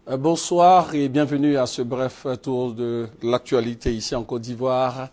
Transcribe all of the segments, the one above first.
Bonsoir et bienvenue à ce bref tour de l'actualité ici en Côte d'Ivoire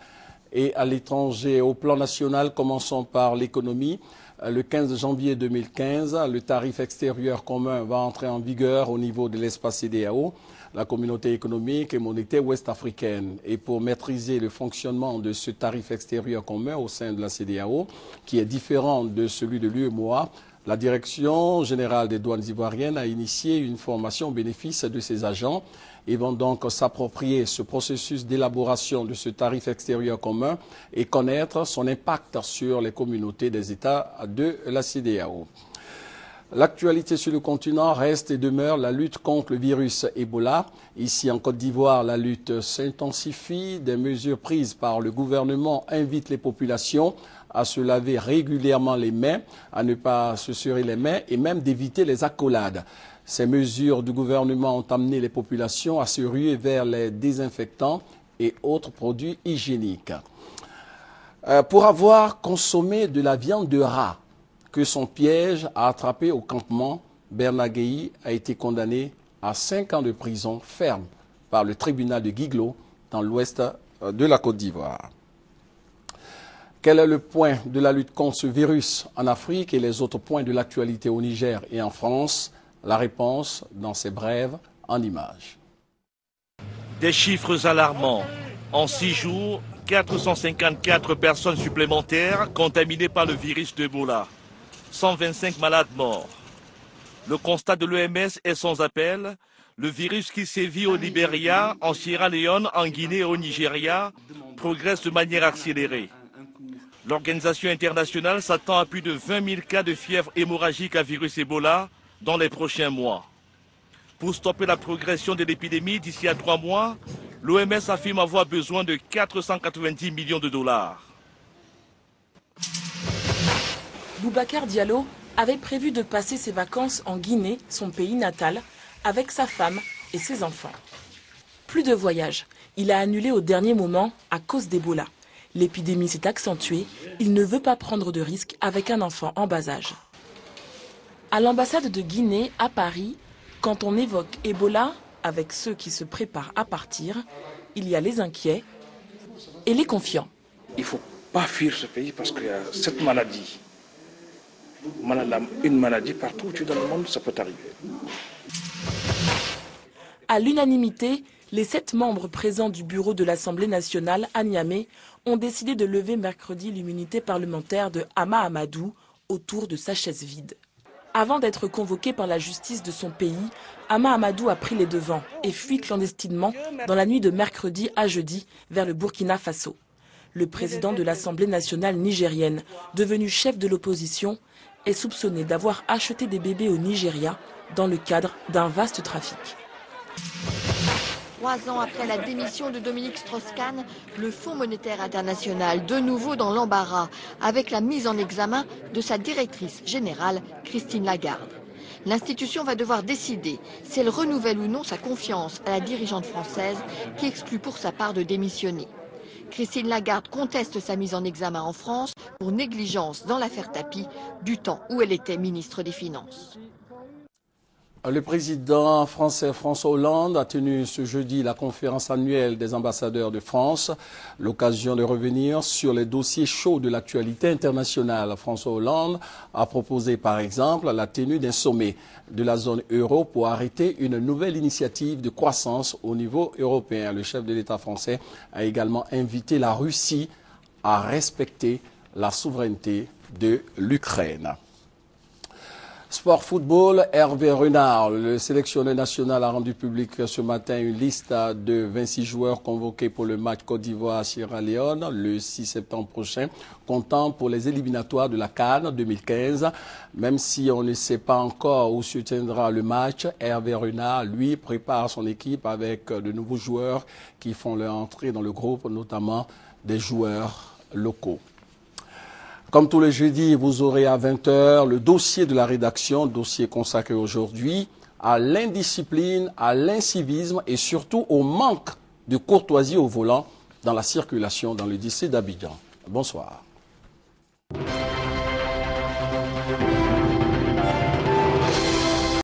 et à l'étranger. Au plan national, commençons par l'économie. Le 15 janvier 2015, le tarif extérieur commun va entrer en vigueur au niveau de l'espace CEDEAO, la communauté économique et monétaire ouest-africaine. Et pour maîtriser le fonctionnement de ce tarif extérieur commun au sein de la CEDEAO, qui est différent de celui de l'UEMOA, la Direction générale des douanes ivoiriennes a initié une formation au bénéfice de ses agents et vont donc s'approprier ce processus d'élaboration de ce tarif extérieur commun et connaître son impact sur les communautés des États de la CEDEAO. L'actualité sur le continent reste et demeure la lutte contre le virus Ebola. Ici en Côte d'Ivoire, la lutte s'intensifie. Des mesures prises par le gouvernement invitent les populations à se laver régulièrement les mains, à ne pas se suer les mains et même d'éviter les accolades. Ces mesures du gouvernement ont amené les populations à se ruer vers les désinfectants et autres produits hygiéniques. Pour avoir consommé de la viande de rat que son piège a attrapé au campement, Bernard Guéhi a été condamné à 5 ans de prison ferme par le tribunal de Guiglo dans l'ouest de la Côte d'Ivoire. Quel est le point de la lutte contre ce virus en Afrique et les autres points de l'actualité au Niger et en France? La réponse dans ces brèves en images. Des chiffres alarmants. En 6 jours, 454 personnes supplémentaires contaminées par le virus d'Ebola. 125 malades morts. Le constat de l'OMS est sans appel. Le virus qui sévit au Libéria, en Sierra Leone, en Guinée et au Nigeria progresse de manière accélérée. L'organisation internationale s'attend à plus de 20 000 cas de fièvre hémorragique à virus Ebola dans les prochains mois. Pour stopper la progression de l'épidémie d'ici à 3 mois, l'OMS affirme avoir besoin de 490 millions de dollars. Boubacar Diallo avait prévu de passer ses vacances en Guinée, son pays natal, avec sa femme et ses enfants. Plus de voyage. Il a annulé au dernier moment à cause d'Ebola. L'épidémie s'est accentuée. Il ne veut pas prendre de risques avec un enfant en bas âge. À l'ambassade de Guinée, à Paris, quand on évoque Ebola, avec ceux qui se préparent à partir, il y a les inquiets et les confiants. Il ne faut pas fuir ce pays parce qu'il y a cette maladie. Une maladie partout où tu es dans le monde, ça peut t'arriver. À l'unanimité, les 7 membres présents du bureau de l'Assemblée nationale à Niamey ont décidé de lever mercredi l'immunité parlementaire de Hama Amadou autour de sa chaise vide. Avant d'être convoqué par la justice de son pays, Hama Amadou a pris les devants et fui clandestinement dans la nuit de mercredi à jeudi vers le Burkina Faso. Le président de l'Assemblée nationale nigérienne, devenu chef de l'opposition, est soupçonné d'avoir acheté des bébés au Nigeria dans le cadre d'un vaste trafic. 3 ans après la démission de Dominique Strauss-Kahn, le Fonds monétaire international de nouveau dans l'embarras avec la mise en examen de sa directrice générale, Christine Lagarde. L'institution va devoir décider si elle renouvelle ou non sa confiance à la dirigeante française qui exclut pour sa part de démissionner. Christine Lagarde conteste sa mise en examen en France pour négligence dans l'affaire Tapie du temps où elle était ministre des Finances. Le président français François Hollande a tenu ce jeudi la conférence annuelle des ambassadeurs de France, l'occasion de revenir sur les dossiers chauds de l'actualité internationale. François Hollande a proposé par exemple la tenue d'un sommet de la zone euro pour arrêter une nouvelle initiative de croissance au niveau européen. Le chef de l'État français a également invité la Russie à respecter la souveraineté de l'Ukraine. Sport football, Hervé Renard, le sélectionneur national, a rendu public ce matin une liste de 26 joueurs convoqués pour le match Côte d'Ivoire-Sierra Leone le 6 septembre prochain, comptant pour les éliminatoires de la CAN 2015. Même si on ne sait pas encore où se tiendra le match, Hervé Renard, lui, prépare son équipe avec de nouveaux joueurs qui font leur entrée dans le groupe, notamment des joueurs locaux. Comme tous les jeudis, vous aurez à 20 h le dossier de la rédaction, dossier consacré aujourd'hui à l'indiscipline, à l'incivisme et surtout au manque de courtoisie au volant dans la circulation dans le district d'Abidjan. Bonsoir.